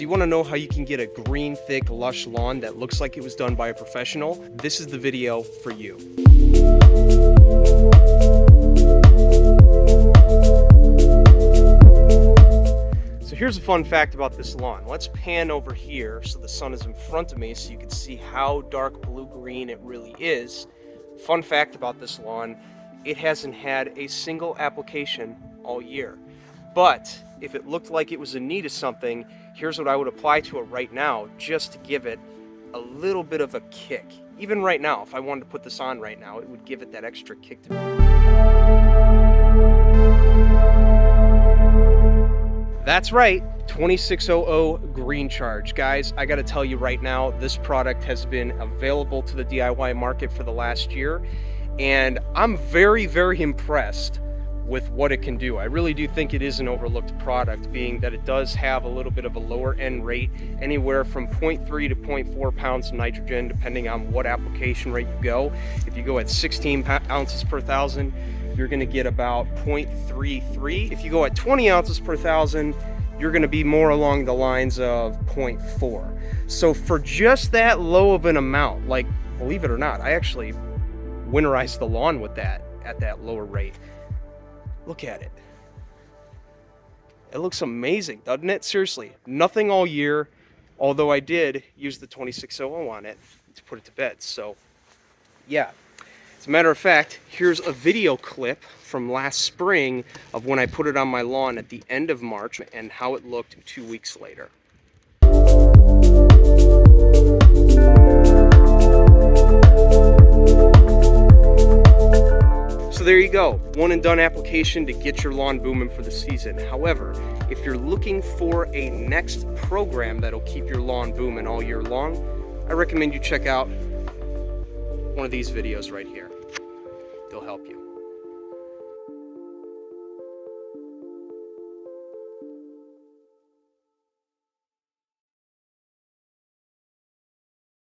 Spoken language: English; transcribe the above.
So you want to know how you can get a green, thick, lush lawn that looks like it was done by a professional? This is the video for you. So here's a fun fact about this lawn. Let's pan over here so the sun is in front of me so you can see how dark blue-green it really is. Fun fact about this lawn, it hasn't had a single application all year. But if it looked like it was in need of something, here's what I would apply to it right now just to give it a little bit of a kick. Even right now, if I wanted to put this on right now, it would give it that extra kick to me. That's right, 2600 Green Charge. Guys, I gotta tell you right now, this product has been available to the DIY market for the last year, and I'm very, very impressed with what it can do. I really do think it is an overlooked product, being that it does have a little bit of a lower end rate, anywhere from 0.3 to 0.4 pounds of nitrogen, depending on what application rate you go. If you go at 16 ounces per thousand, you're gonna get about 0.33. If you go at 20 ounces per thousand, you're gonna be more along the lines of 0.4. So for just that low of an amount, like, believe it or not, I actually winterized the lawn with that at that lower rate. Look at it. It looks amazing, doesn't it? Seriously, nothing all year, although I did use the 2600 on it to put it to bed. So yeah, as a matter of fact, here's a video clip from last spring of when I put it on my lawn at the end of March and how it looked 2 weeks later. So there you go, one and done application to get your lawn booming for the season. However, if you're looking for a next program that'll keep your lawn booming all year long, I recommend you check out one of these videos right here. They'll help you.